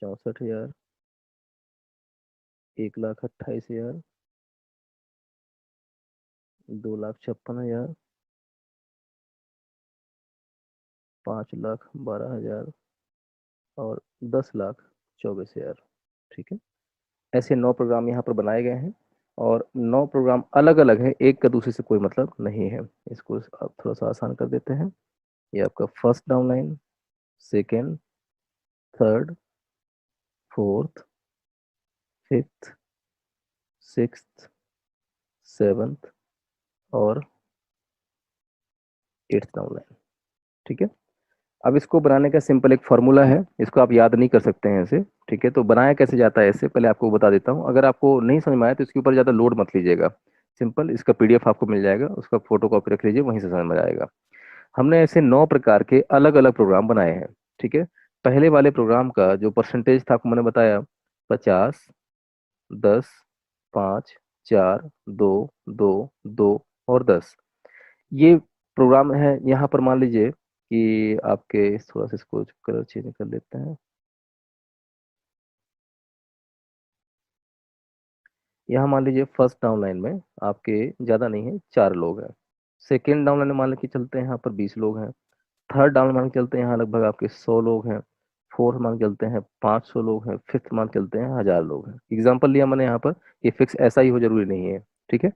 64,000, 1,28,000, 2,56,000, 5,12,000 और 10,24,000। ठीक है। ऐसे 9 प्रोग्राम यहाँ पर बनाए गए हैं। और 9 प्रोग्राम अलग अलग है, एक का दूसरे से कोई मतलब नहीं है। इसको आप थोड़ा सा आसान कर देते हैं। ये आपका first downline, second, third, fourth, fifth, sixth, seventh और एट्थ डाउनलाइन। ठीक है। अब इसको बनाने का सिंपल एक फॉर्मूला है, इसको आप याद नहीं कर सकते हैं ऐसे। ठीक है। तो बनाया कैसे जाता है इससे पहले आपको बता देता हूँ। अगर आपको नहीं समझ में आया तो इसके ऊपर ज़्यादा लोड मत लीजिएगा। सिंपल इसका पीडीएफ आपको मिल जाएगा, उसका फोटो कॉपी रख लीजिए, वहीं से समझ में आएगा। हमने ऐसे 9 प्रकार के अलग अलग प्रोग्राम बनाए हैं। ठीक है। पहले वाले प्रोग्राम का जो परसेंटेज था आपको मैंने बताया, 50, 10, 5, 4, 2, 2, 2 और 10। ये प्रोग्राम है। यहाँ पर मान लीजिए कि आपके थोड़ा सा इसको कलर चेंज कर लेते हैं। यहाँ मान लीजिए फर्स्ट डाउन लाइन में आपके ज़्यादा नहीं है, 4 लोग हैं। सेकेंड डाउन लाइन में मान के चलते हैं यहाँ पर 20 लोग हैं। थर्ड डाउन मान के चलते हैं यहाँ लगभग आपके 100 लोग हैं। फोर्थ मान के चलते हैं 500 लोग हैं। फिफ्थ मान के चलते हैं 1,000 लोग हैं। एग्जाम्पल लिया मैंने यहाँ पर, ये फिक्स ऐसा ही हो जरूरी नहीं है। ठीक है।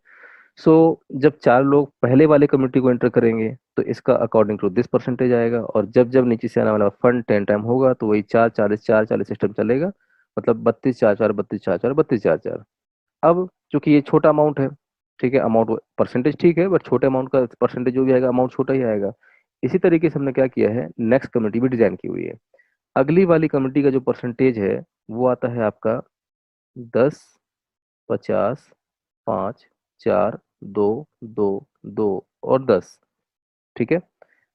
सो जब 4 लोग पहले वाले कम्युनिटी को एंटर करेंगे तो इसका अकॉर्डिंग टू दिस परसेंटेज आएगा। और जब जब नीचे से आने वाला फंड 10 टाइम होगा तो वही 4 40 4 40 सिस्टम चलेगा। मतलब 32 4 4 32 4 4 32 4 4। अब चूंकि ये छोटा अमाउंट है, ठीक है, अमाउंट परसेंटेज ठीक है, बट छोटे अमाउंट का परसेंटेज जो भी आएगा अमाउंट छोटा ही आएगा। इसी तरीके से हमने क्या किया है, नेक्स्ट कम्युनिटी भी डिजाइन की हुई है। अगली वाली कम्युनिटी का जो परसेंटेज है वो आता है आपका 10, 50, 5, 4, 2, 2, 2 और 10। ठीक है।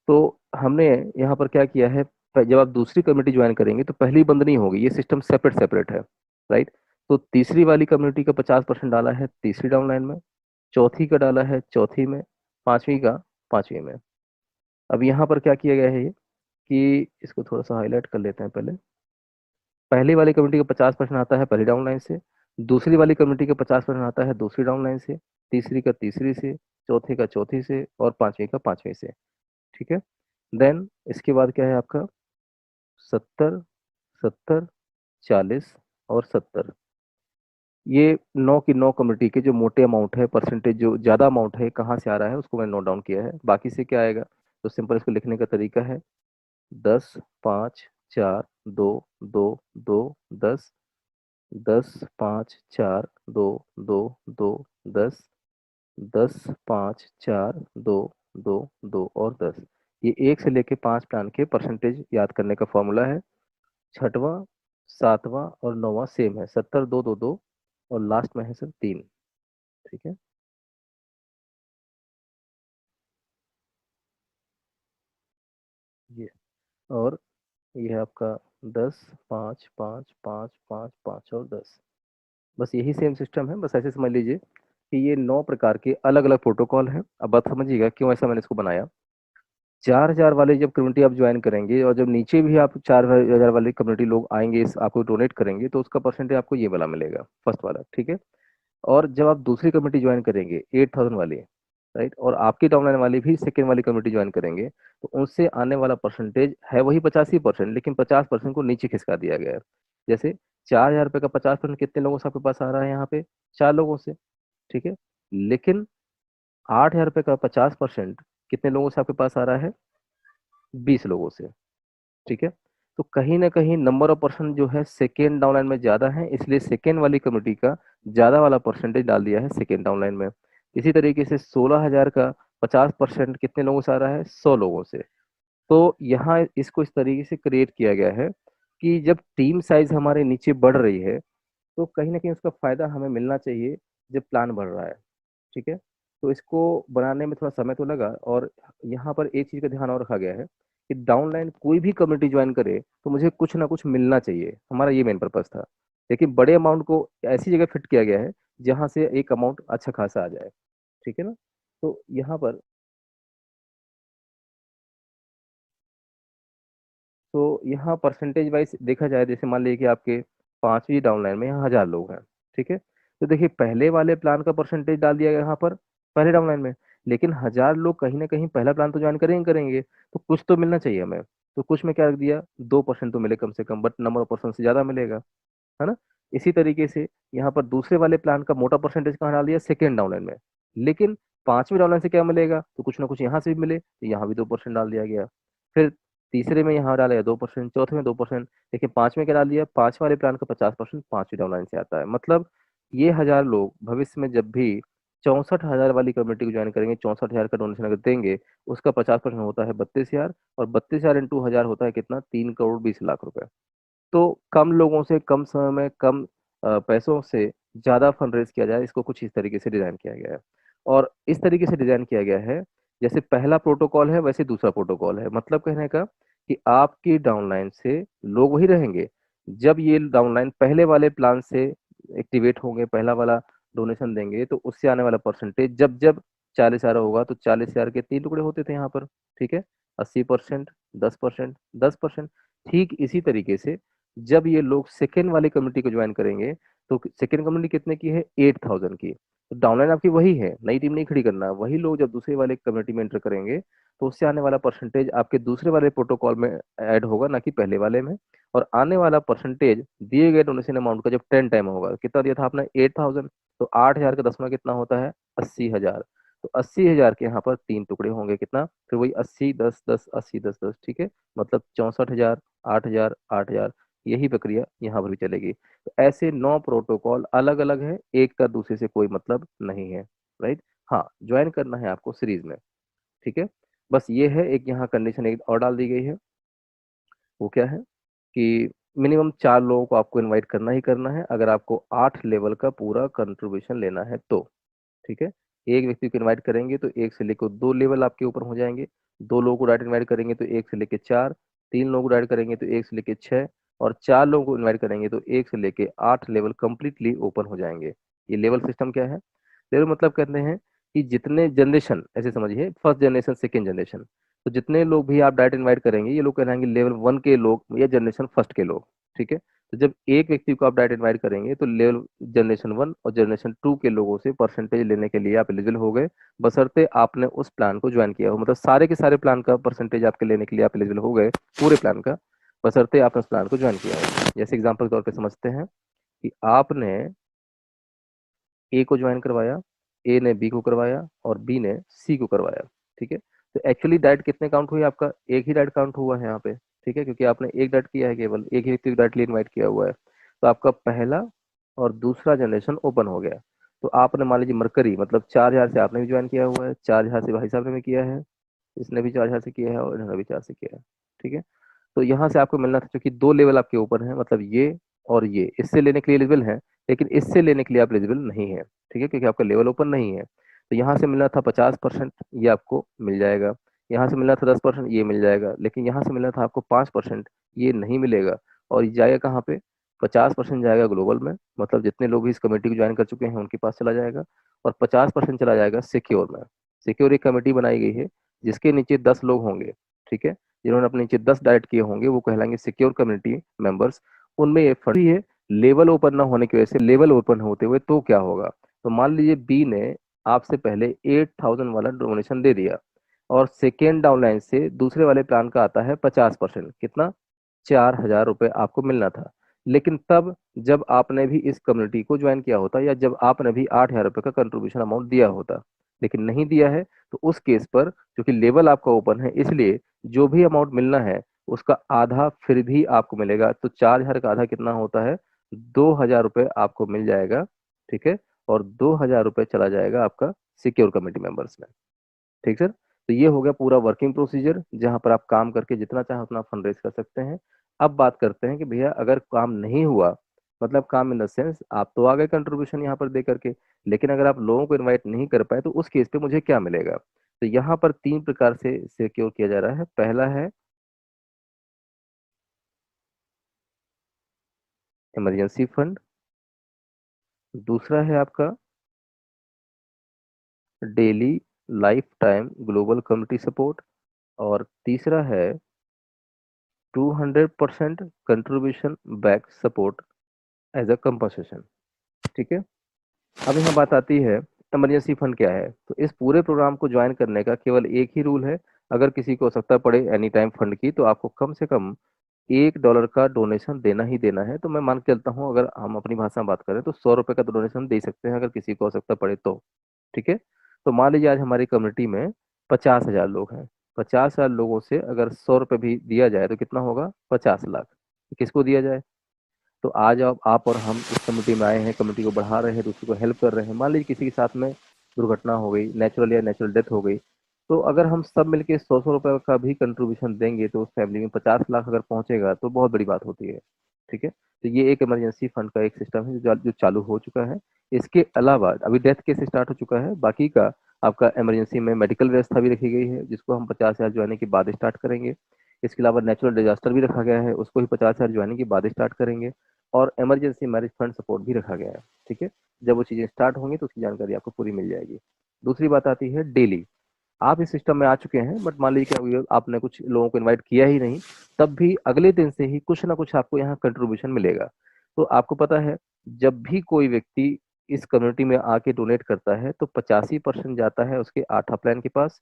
तो हमने यहाँ पर क्या किया है, जब आप दूसरी कम्युनिटी ज्वाइन करेंगे तो पहली बंद नहीं होगी, ये सिस्टम सेपरेट सेपरेट है। राइट। तो तीसरी वाली कम्युनिटी का 50% डाला है तीसरी डाउन लाइन में, चौथी का डाला है चौथी में, पांचवी का पांचवी में। अब यहाँ पर क्या किया गया है ये कि इसको थोड़ा सा हाईलाइट कर लेते हैं पहले। पहली वाली कम्युनिटी का 50% आता है पहली डाउन लाइन से, दूसरी वाली कम्युनिटी का 50% आता है दूसरी डाउन लाइन से, तीसरी का तीसरी से, चौथे का चौथी से और पांचवी का पांचवी से। ठीक है। देन इसके बाद क्या है आपका 70, 70, 40 और 70। ये 9 की 9 कम्युनिटी के जो मोटे अमाउंट है, परसेंटेज जो ज्यादा अमाउंट है कहाँ से आ रहा है उसको मैंने नोट डाउन किया है। बाकी से क्या आएगा, तो सिंपल इसको लिखने का तरीका है 10 5 4 2 2 10, 10 5 4 2 2 2 10, 10, 5, 4, 2, 2, 2 और 10। ये 1 से लेके 5 प्लान के परसेंटेज याद करने का फॉर्मूला है। छठवां, सातवां और नौवां सेम है, 70, 2, 2, 2 और लास्ट में है सर 3। ठीक है। ये और ये है आपका 10, 5, 5, 5, 5, 5 और 10। बस यही सेम सिस्टम है, बस ऐसे समझ लीजिए कि ये 9 प्रकार के अलग अलग प्रोटोकॉल हैं। अब बात समझिएगा क्यों ऐसा मैंने इसको बनाया। 4,000 वाले जब कम्युनिटी आप ज्वाइन करेंगे और जब नीचे भी आप 4,000 वाले कम्युनिटी लोग आएंगे, इस आपको डोनेट करेंगे, तो उसका परसेंटेज आपको ये वाला मिलेगा, फर्स्ट वाला। ठीक है। और जब आप दूसरी कम्युनिटी ज्वाइन करेंगे 8,000 वाली, राइट, और आपकी डाउनलाइन वाली भी सेकेंड वाली कम्युनिटी ज्वाइन करेंगे, तो उनसे आने वाला परसेंटेज है वही 85%, लेकिन 50% को नीचे खिसका दिया गया है। जैसे 4,000 रुपये का 50% कितने लोगों से आपके पास आ रहा है यहाँ पे? 4 लोगों से। ठीक है। लेकिन 8,000 रुपये का 50% कितने लोगों से आपके पास आ रहा है? 20 लोगों से। ठीक है। तो कहीं ना कहीं नंबर ऑफ पर्सन जो है सेकेंड डाउनलाइन में ज्यादा है, इसलिए सेकेंड वाली कम्युनिटी का ज्यादा वाला परसेंटेज डाल दिया है सेकेंड डाउनलाइन में। इसी तरीके से 16,000 का 50% कितने लोगों से आ रहा है? 100 लोगों से। तो यहाँ इसको इस तरीके से क्रिएट किया गया है कि जब टीम साइज हमारे नीचे बढ़ रही है, तो कहीं ना कहीं उसका फायदा हमें मिलना चाहिए जब प्लान बढ़ रहा है। ठीक है। तो इसको बनाने में थोड़ा समय तो लगा, और यहाँ पर एक चीज का ध्यान और रखा गया है कि डाउनलाइन कोई भी कम्युनिटी ज्वाइन करे तो मुझे कुछ ना कुछ मिलना चाहिए, हमारा ये मेन पर्पस था। लेकिन बड़े अमाउंट को ऐसी जगह फिट किया गया है जहाँ से एक अमाउंट अच्छा खासा आ जाए। ठीक है ना। तो यहाँ पर, तो यहाँ परसेंटेज वाइज देखा जाए, जैसे मान लीजिए कि आपके 5वीं डाउनलाइन में यहाँ 1,000 लोग हैं। ठीक है। तो देखिए पहले वाले प्लान का परसेंटेज डाल दिया गया यहाँ पर पहले डाउनलाइन में, लेकिन 1,000 लोग कहीं ना कहीं पहला प्लान तो ज्वाइन करेंगे करेंगे, तो कुछ तो मिलना चाहिए हमें। तो कुछ में क्या रख दिया, 2% तो मिले कम से कम, बट नंबर ऑफ पर्सन से ज्यादा मिलेगा, है ना। इसी तरीके से यहाँ पर दूसरे वाले प्लान का मोटा परसेंटेज कहाँ डाल दिया? सेकेंड डाउनलाइन में। लेकिन 5वीं डाउनलाइन से क्या मिलेगा, तो कुछ ना कुछ यहाँ से भी मिले, तो यहाँ भी 2% डाल दिया गया। फिर तीसरे में यहाँ डाला 2%, चौथे में 2%। देखिए 5 में क्या डाल दिया, 5 वाले प्लान का 50% 5वीं डाउनलाइन से आता है। मतलब ये 1,000 लोग भविष्य में जब भी 64,000 वाली कम्युनिटी को ज्वाइन करेंगे, 64,000 का डोनेशन अगर देंगे, उसका 50% होता है 32,000, और 32,000 इंटू 1,000 होता है कितना? 3,20,00,000 रुपए। तो कम लोगों से कम समय में कम पैसों से ज्यादा फंड रेज किया जाए, इसको कुछ इस तरीके से डिजाइन किया गया है। और इस तरीके से डिजाइन किया गया है, जैसे पहला प्रोटोकॉल है वैसे दूसरा प्रोटोकॉल है। मतलब कहने का कि आपकी डाउनलाइन से लोग वही रहेंगे, जब ये डाउनलाइन पहले वाले प्लान से एक्टिवेट होंगे, पहला वाला डोनेशन देंगे, तो उससे आने वाला परसेंटेज जब जब 40,000 होगा, तो 40,000 के 3 टुकड़े होते थे यहाँ पर। ठीक है। 80%, 10%, 10%। ठीक इसी तरीके से जब ये लोग सेकेंड वाली कम्युनिटी को ज्वाइन करेंगे, तो सेकेंड कम्युनिटी कितने की है? 8,000 की। तो डाउनलाइन आपकी वही है, नई टीम नहीं खड़ी करना। वही लोग जब दूसरे वाले कम्युनिटी में एंटर करेंगे, तो उससे आने वाला परसेंटेज आपके दूसरे वाले प्रोटोकॉल में ऐड होगा, ना कि पहले वाले में। और आने वाला परसेंटेज दिए गए डोनेशन अमाउंट का जब 10 टाइम होगा, कितना दिया था आपने? 8,000। तो 8,000 का 10वां कितना होता है? 80,000। तो 80,000 के यहाँ पर 3 टुकड़े होंगे, कितना? फिर वही 80, 10, 10, 80, 10, 10। ठीक है। मतलब 64,000, 8,000, 8,000। यही प्रक्रिया यहाँ पर भी चलेगी। तो ऐसे 9 प्रोटोकॉल अलग अलग है, एक का दूसरे से कोई मतलब नहीं है। राइट। हाँ, ज्वाइन करना है आपको सीरीज में। ठीक है। बस ये है, एक यहाँ कंडीशन एक और डाल दी गई है। वो क्या है कि मिनिमम 4 लोगों को आपको इनवाइट करना ही करना है, अगर आपको 8 लेवल का पूरा कंट्रीब्यूशन लेना है तो। ठीक है। एक व्यक्ति को इनवाइट करेंगे तो 1 से लेकर 2 लेवल आपके ऊपर हो जाएंगे। 2 लोगों को डायरेक्ट इनवाइट करेंगे तो 1 से लेकर 4। 3 लोगों को डायरेक्ट करेंगे तो 1 से लेकर 6। और 4 लोगों को इनवाइट करेंगे तो 1 से लेकर 8 लेवल कंप्लीटली ओपन हो जाएंगे। ये लेवल सिस्टम क्या है? लेवल मतलब कहते हैं कि जितने जनरेशन, ऐसे समझिए, फर्स्ट जनरेशन, सेकेंड जनरेशन, तो जितने लोग भी आप डायरेक्ट इनवाइट करेंगे, ये लोग कहलाएंगे लेवल 1 के लोग या जनरेशन फर्स्ट के लोग। ठीक है। तो जब एक व्यक्ति को आप डायरेक्ट इनवाइट करेंगे, तो लेवल जनरेशन 1 और जनरेशन 2 के लोगों से परसेंटेज लेने के लिए आप एलिजिबल हो गए, बशर्ते आपने उस प्लान को ज्वाइन किया हो। मतलब सारे के सारे प्लान का परसेंटेज आपके लेने के लिए आप एलिजिबल हो गए, पूरे प्लान का, बशर्ते आपने उस प्लान को ज्वाइन किया हो। जैसे एग्जाम्पल के तौर पे समझते हैं कि आपने ए को ज्वाइन करवाया, ए ने बी को करवाया और बी ने सी को करवाया। ठीक है। तो एक्चुअली डाइट कितने काउंट हुई? आपका एक ही डाइट काउंट हुआ है यहाँ पे। ठीक है। क्योंकि आपने एक डाइट किया है, केवल एक ही व्यक्ति को डाइटली इनवाइट किया हुआ है। तो आपका पहला और दूसरा जनरेशन ओपन हो गया। तो आपने मान लीजिए मरकरी मतलब 4,000 से आपने भी ज्वाइन किया हुआ है, 4,000 से भाई साहब ने भी किया है, इसने भी 4,000 से किया है और इन्होंने भी 4 से किया है। ठीक है, तो यहाँ से आपको मिलना था, क्योंकि दो लेवल आपके ऊपर है, मतलब ये और ये, इससे लेने के लिए एलिजिबल है, लेकिन इससे लेने के लिए आप एलिजिबल नहीं है। ठीक है, क्योंकि आपका लेवल ओपन नहीं है। तो यहाँ से मिलना था 50%, ये आपको मिल जाएगा। यहाँ से मिलना था 10%, ये मिल जाएगा। लेकिन यहाँ से मिलना था आपको 5%, ये नहीं मिलेगा। और ये जाएगा कहाँ पे? 50% जाएगा ग्लोबल में, मतलब जितने लोग भी इस कमेटी को ज्वाइन कर चुके हैं उनके पास चला जाएगा। और 50% चला जाएगा सिक्योर में। सिक्योर एक कमेटी बनाई गई है जिसके नीचे 10 लोग होंगे। ठीक है, जिन्होंने अपने नीचे 10 डाइट किए होंगे वो कहलाएंगे सिक्योर कम्युनिटी मेंबर्स। उनमें ये फंड भी है। लेवल ओपन ना होने की वजह से, लेवल ओपन होते हुए तो क्या होगा? तो मान लीजिए बी ने आपसे पहले 8,000 वाला डोनेशन दे दिया, और सेकेंड डाउनलाइन से दूसरे वाले प्लान का आता है 50%, कितना? 4,000 रुपये आपको मिलना था। लेकिन तब जब आपने भी इस कम्युनिटी को ज्वाइन किया होता, या जब आपने भी 8,000 रुपये का कंट्रीब्यूशन अमाउंट दिया होता, लेकिन नहीं दिया है, तो उस केस पर क्योंकि लेवल आपका ओपन है, इसलिए जो भी अमाउंट मिलना है उसका आधा फिर भी आपको मिलेगा। तो 4,000 का आधा कितना होता है? 2,000 रुपये आपको मिल जाएगा। ठीक है, और 2,000 रुपये चला जाएगा आपका सिक्योर कमेटी मेंबर्स में। ठीक सर, तो ये हो गया पूरा वर्किंग प्रोसीजर, जहां पर आप काम करके जितना चाहे उतना फंड रेज कर सकते हैं। अब बात करते हैं कि भैया अगर काम नहीं हुआ, मतलब काम इन द सेंस आप तो आ गए कंट्रीब्यूशन यहाँ पर दे करके, लेकिन अगर आप लोगों को इनवाइट नहीं कर पाए तो उस केस पे मुझे क्या मिलेगा? तो यहाँ पर तीन प्रकार से सिक्योर किया जा रहा है। पहला है इमरजेंसी फंड, दूसरा है आपका daily life time global community support, और तीसरा है 200% contribution back support as a compensation. ठीक है, अब यहाँ बात आती है इमरजेंसी फंड क्या है। तो इस पूरे प्रोग्राम को ज्वाइन करने का केवल एक ही रूल है। अगर किसी को आवश्यकता पड़े एनी टाइम फंड की, तो आपको कम से कम $1 का डोनेशन देना ही देना है। तो मैं मान के चलता हूँ, अगर हम अपनी भाषा में बात करें तो 100 रुपये का डोनेशन दे सकते हैं अगर किसी को आवश्यकता पड़े तो। ठीक है, तो मान लीजिए आज हमारी कम्युनिटी में 50,000 लोग हैं। 50,000 लोगों से अगर 100 रुपये भी दिया जाए तो कितना होगा? 50 लाख। किसको दिया जाए? तो आज आप और हम इस कम्युनिटी में आए हैं, कम्युनिटी को बढ़ा रहे हैं, दूसरों को हेल्प कर रहे हैं। मान लीजिए किसी के साथ में दुर्घटना हो गई, नेचुरल या नेचुरल डेथ हो गई, तो अगर हम सब मिलके 100-100 रुपये का भी कंट्रीब्यूशन देंगे तो उस फैमिली में 50 लाख अगर पहुंचेगा तो बहुत बड़ी बात होती है। ठीक है, तो ये एक इमरजेंसी फंड का एक सिस्टम है जो चालू हो चुका है। इसके अलावा अभी डेथ केस स्टार्ट हो चुका है, बाकी का आपका इमरजेंसी में मेडिकल व्यवस्था भी रखी गई है, जिसको हम 50,000 ज्वाइनिंग के बाद स्टार्ट करेंगे। इसके अलावा नेचुरल डिजास्टर भी रखा गया है, उसको भी 50,000 ज्वाइनिंग के बाद स्टार्ट करेंगे। और इमरजेंसी मैरिज फंड सपोर्ट भी रखा गया है। ठीक है, जब वो चीज़ें स्टार्ट होंगी तो उसकी जानकारी आपको पूरी मिल जाएगी। दूसरी बात आती है डेली। आप इस सिस्टम में आ चुके हैं, बट मान लीजिए क्या हुआ, आपने कुछ लोगों को इनवाइट किया ही नहीं, तब भी अगले दिन से ही कुछ ना कुछ आपको यहाँ कंट्रीब्यूशन मिलेगा। तो आपको पता है, जब भी कोई व्यक्ति इस कम्युनिटी में आके डोनेट करता है तो 85% जाता है उसके आठा प्लान के पास,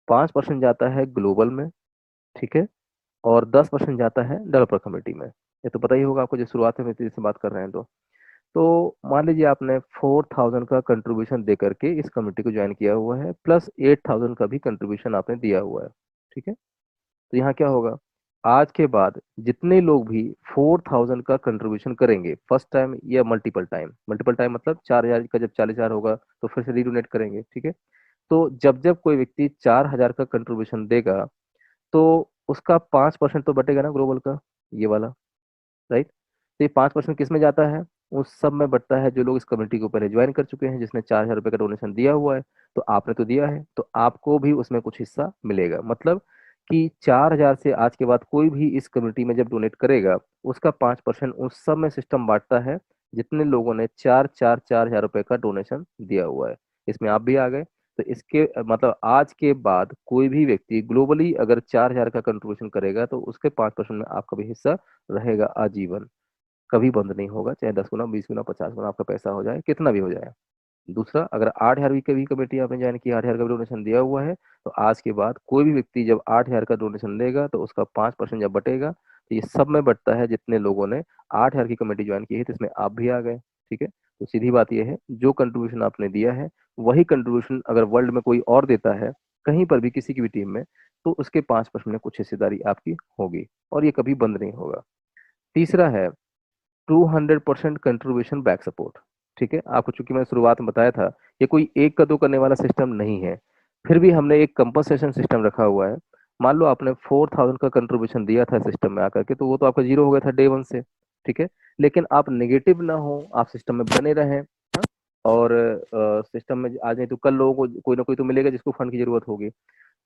5% जाता है ग्लोबल में। ठीक है, और 10% जाता है डेवलपर कमेटी में। ये तो पता ही होगा आपको, जो शुरुआत में तेजी से बात कर रहे हैं तो मान लीजिए आपने 4,000 का कंट्रीब्यूशन दे करके इस कमेटी को ज्वाइन किया हुआ है, प्लस 8,000 का भी कंट्रीब्यूशन आपने दिया हुआ है। ठीक है, तो यहाँ क्या होगा? आज के बाद जितने लोग भी 4,000 का कंट्रीब्यूशन करेंगे फर्स्ट टाइम या मल्टीपल टाइम, मल्टीपल टाइम मतलब 4,000 का जब 40,000 होगा तो फिर से रीडोनेट करेंगे। ठीक है, तो जब जब कोई व्यक्ति 4,000 का कंट्रीब्यूशन देगा तो उसका 5% तो बटेगा ना ग्लोबल का, ये वाला, राइट? तो ये 5% किस में जाता है? उस सब में बटता है जो लोग इस कम्युनिटी को पहले ज्वाइन कर चुके हैं, जिसने 4,000 रुपये का डोनेशन दिया हुआ है। तो आपने तो दिया है, तो आपको भी उसमें कुछ हिस्सा मिलेगा। मतलब कि 4,000 से आज के बाद कोई भी इस कम्युनिटी में जब डोनेट करेगा, उसका 5% उस सब में सिस्टम बांटता है जितने लोगों ने 4,000 का डोनेशन दिया हुआ है। इसमें आप भी आ गए। तो इसके मतलब आज के बाद कोई भी व्यक्ति ग्लोबली अगर 4,000 का कंट्रीब्यूशन करेगा तो उसके 5% में आपका भी हिस्सा रहेगा आजीवन। कभी बंद नहीं होगा, चाहे 10 गुना, 20 गुना, 50 गुना आपका पैसा हो जाए, कितना भी हो जाए। दूसरा, अगर 8,000 की भी कमेटी आपने ज्वाइन की, 8,000 का भी डोनेशन दिया हुआ है, तो आज के बाद कोई भी व्यक्ति जब 8,000 का डोनेशन देगा तो उसका 5% जब बटेगा तो ये सब में बटता है जितने लोगों ने 8,000 की कमेटी ज्वाइन की है, तो इसमें आप भी आ गए। ठीक है, तो सीधी बात यह है, जो कंट्रीब्यूशन आपने दिया है वही कंट्रीब्यूशन अगर वर्ल्ड में कोई और देता है, कहीं पर भी किसी की भी टीम में, तो उसके 5% में कुछ हिस्सेदारी आपकी होगी, और ये कभी बंद नहीं होगा। तीसरा है 200% कंट्रीब्यूशन बैक सपोर्ट। ठीक है, आपको चूंकि मैंने शुरुआत में बताया था, ये कोई एक का दो करने वाला सिस्टम नहीं है। फिर भी हमने एक कंपनसेशन सिस्टम रखा हुआ है। मान लो आपने 4000 का कंट्रीब्यूशन दिया था सिस्टम में आकर के, तो वो तो आपका जीरो हो गया था डे वन से। ठीक है, लेकिन आप नेगेटिव ना हो, आप सिस्टम में बने रहें। हाँ? और सिस्टम में आज नहीं तो कल लोगों को कोई ना कोई तो मिलेगा जिसको फंड की जरूरत होगी।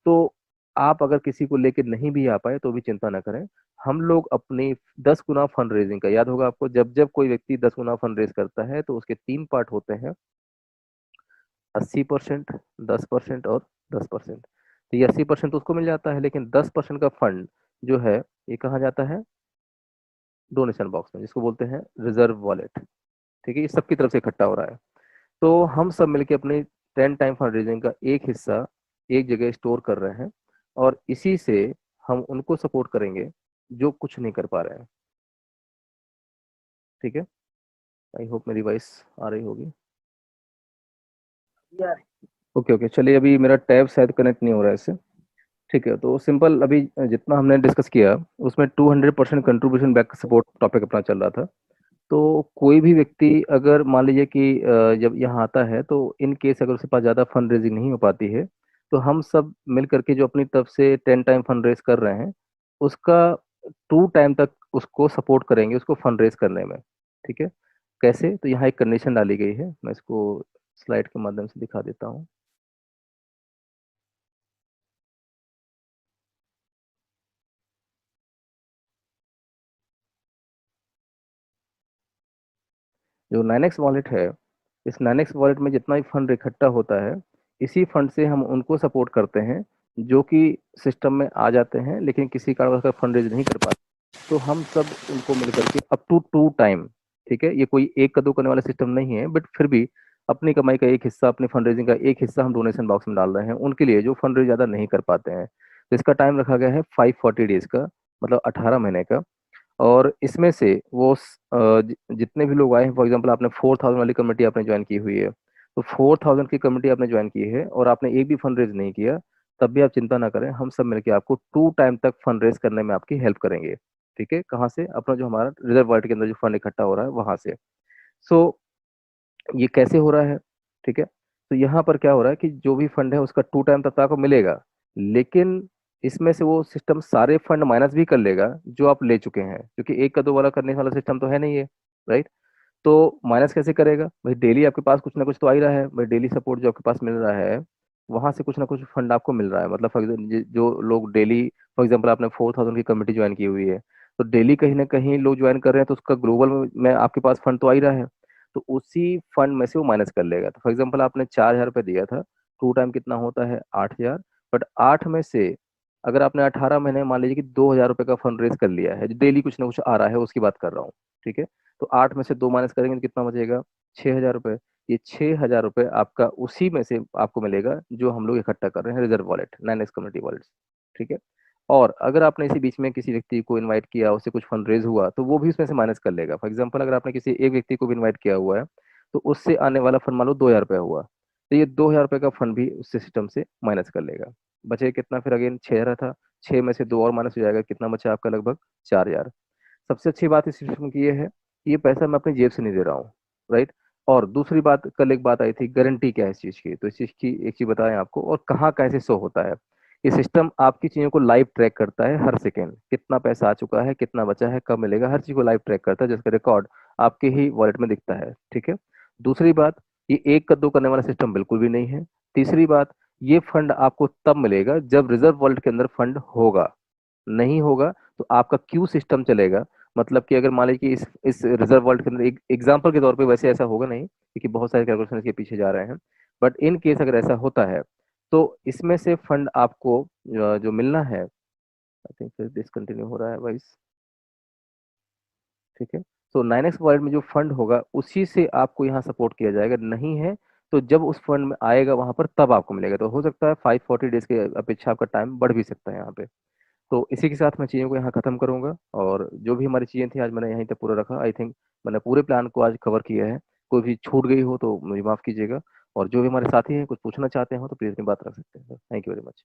तो आप अगर किसी को लेके नहीं भी आ पाए तो भी चिंता ना करें। हम लोग अपनी 10 गुना फंड रेजिंग का, याद होगा आपको, जब जब कोई व्यक्ति 10 गुना फंड रेज करता है तो उसके तीन पार्ट होते हैं: 80%, 10% और 10%। तो ये 80% तो उसको मिल जाता है, लेकिन 10% का फंड जो है ये कहाँ जाता है? डोनेशन बॉक्स में, जिसको बोलते हैं रिजर्व वॉलेट। ठीक है, ये सबकी तरफ से इकट्ठा हो रहा है। तो हम सब मिलके अपनी 10 टाइम फंड रेजिंग का एक हिस्सा एक जगह स्टोर कर रहे हैं, और इसी से हम उनको सपोर्ट करेंगे जो कुछ नहीं कर पा रहे हैं। ठीक है, आई होप मेरी वॉइस आ रही होगी। ओके ओके, चलिए, अभी मेरा टैब शायद कनेक्ट नहीं हो रहा है इससे। ठीक है, तो सिंपल, अभी जितना हमने डिस्कस किया उसमें 200% कंट्रीब्यूशन बैक सपोर्ट टॉपिक अपना चल रहा था। तो कोई भी व्यक्ति अगर मान लीजिए कि जब यहाँ आता है, तो इन केस अगर उसके पास ज़्यादा फंड रेजिंग नहीं हो पाती है, तो हम सब मिल करके जो अपनी तरफ से 10 टाइम फंड रेज कर रहे हैं, उसका 2 टाइम तक उसको सपोर्ट करेंगे, उसको फंड रेज करने में। ठीक है, कैसे? तो यहाँ एक कंडीशन डाली गई है, मैं इसको स्लाइड के माध्यम से दिखा देता हूँ। जो 9x वॉलेट है, इस 9x वॉलेट में जितना भी फंड इकट्ठा होता है, इसी फंड से हम उनको सपोर्ट करते हैं जो कि सिस्टम में आ जाते हैं लेकिन किसी कारण का फंड रेज नहीं कर पाते। तो हम सब उनको मिलकर के अप टू 2 टाइम, ठीक है, ये कोई एक का दो करने वाला सिस्टम नहीं है, बट फिर भी अपनी कमाई का एक हिस्सा, अपनी फंड रेजिंग का एक हिस्सा हम डोनेशन बॉक्स में डाल रहे हैं उनके लिए जो फंड रेज ज़्यादा नहीं कर पाते हैं। तो इसका टाइम रखा गया है 540 डेज का, मतलब 18 महीने का। और इसमें से वो जितने भी लोग आए हैं, फॉर एग्जांपल आपने 4000 वाली कमेटी आपने ज्वाइन की हुई है, तो 4000 की कमेटी आपने ज्वाइन की है और आपने एक भी फंड रेज नहीं किया, तब भी आप चिंता ना करें, हम सब मिलकर आपको 2 टाइम तक फंड रेज करने में आपकी हेल्प करेंगे। ठीक है, कहाँ से? अपना जो हमारा रिजर्व वॉलेट के अंदर जो फंड इकट्ठा हो रहा है वहां से। सो ये कैसे हो रहा है? ठीक है, तो यहाँ पर क्या हो रहा है कि जो भी फंड है उसका 2 टाइम तक तो आपको मिलेगा, लेकिन इसमें से वो सिस्टम सारे फंड माइनस भी कर लेगा जो आप ले चुके हैं, क्योंकि एक का दो वाला करने वाला सिस्टम तो है नहीं है, राइट? तो माइनस कैसे करेगा भाई? डेली आपके पास कुछ ना कुछ तो आ ही रहा है भाई, डेली सपोर्ट जो आपके पास मिल रहा है वहां से कुछ ना कुछ फंड आपको मिल रहा है। मतलब फॉर जो लोग डेली, फॉर एग्जांपल आपने 4000 की कमेटी ज्वाइन की हुई है, तो डेली कहीं ना कहीं लोग ज्वाइन कर रहे हैं, तो उसका ग्लोबल में आपके पास फंड तो आ ही रहा है, तो उसी फंड में से वो माइनस कर लेगा। तो फॉर एग्जाम्पल आपने 4000 रुपये दिया था, 2 टाइम कितना होता है? 8000। बट 8 में से अगर आपने 18 महीने मान लीजिए कि 2000 रुपये का फंड रेज कर लिया है, डेली कुछ ना कुछ आ रहा है उसकी बात कर रहा हूँ, ठीक है, तो 8 में से 2 माइनस करेंगे तो कितना बचेगा? 6000 रुपये। ये 6000 रुपये आपका उसी में से आपको मिलेगा जो हम लोग इकट्ठा कर रहे हैं, reserve wallet, 9x community wallet. ठीक है, और अगर आपने इसी बीच में किसी व्यक्ति को इनवाइट किया, उससे कुछ फंड रेज हुआ, तो वो भी उसमें से माइनस कर लेगा। फॉर एग्जाम्पल अगर आपने किसी एक व्यक्ति को भी इनवाइट किया हुआ है, तो उससे आने वाला फंड मान लो 2000 रुपये हुआ, तो ये 2000 रुपये का फंड भी उस सिस्टम से माइनस कर लेगा। बचे कितना फिर? अगेन 6000 था, 6 में से 2 और माइनस हो जाएगा, कितना बचा आपका? लगभग 4000। सबसे अच्छी बात इस सिस्टम की ये है कि ये पैसा मैं अपनी जेब से नहीं दे रहा हूँ, राइट? और दूसरी बात, कल एक बात आई थी, गारंटी क्या है इस चीज़ की, तो इस चीज़ की एक चीज़ बताएं आपको, और कहाँ कैसे शो होता है। ये सिस्टम आपकी चीज़ों को लाइव ट्रैक करता है, हर सेकेंड कितना पैसा आ चुका है, कितना बचा है, कब मिलेगा, हर चीज़ को लाइव ट्रैक करता है, जिसका रिकॉर्ड आपके ही वॉलेट में दिखता है। ठीक है, दूसरी बात, ये एक कद्दू करने वाला सिस्टम बिल्कुल भी नहीं है। तीसरी बात, ये फंड आपको तब मिलेगा जब रिजर्व वॉलेट के अंदर फंड होगा। नहीं होगा तो आपका क्यू सिस्टम चलेगा। मतलब कि अगर मान लीजिए कि इस रिजर्व वर्ल्ड के अंदर एक एग्जांपल के तौर पे, वैसे ऐसा होगा नहीं क्योंकि बहुत सारे कैलकुलेशन इसके पीछे जा रहे हैं, बट इन केस अगर ऐसा होता है तो इसमें से फंड आपको जो मिलना है, आई थिंक फिर डिसकंटिन्यू हो रहा है वाइस। ठीक है, तो 9x वर्ल्ड में जो फंड होगा उसी से आपको यहाँ सपोर्ट किया जाएगा। नहीं है तो जब उस फंड में आएगा वहां पर तब आपको मिलेगा। तो हो सकता है 540 डेज के अपेक्षा आपका टाइम बढ़ भी सकता है यहाँ पे। तो इसी के साथ मैं चीज़ों को यहाँ खत्म करूंगा, और जो भी हमारी चीज़ें थी आज मैंने यहीं तक पूरा रखा। आई थिंक मैंने पूरे प्लान को आज कवर किया है। कोई भी छूट गई हो तो मुझे माफ़ कीजिएगा, और जो भी हमारे साथी हैं कुछ पूछना चाहते हो तो प्लीज़ अपनी बात रख सकते हैं। Thank you very much.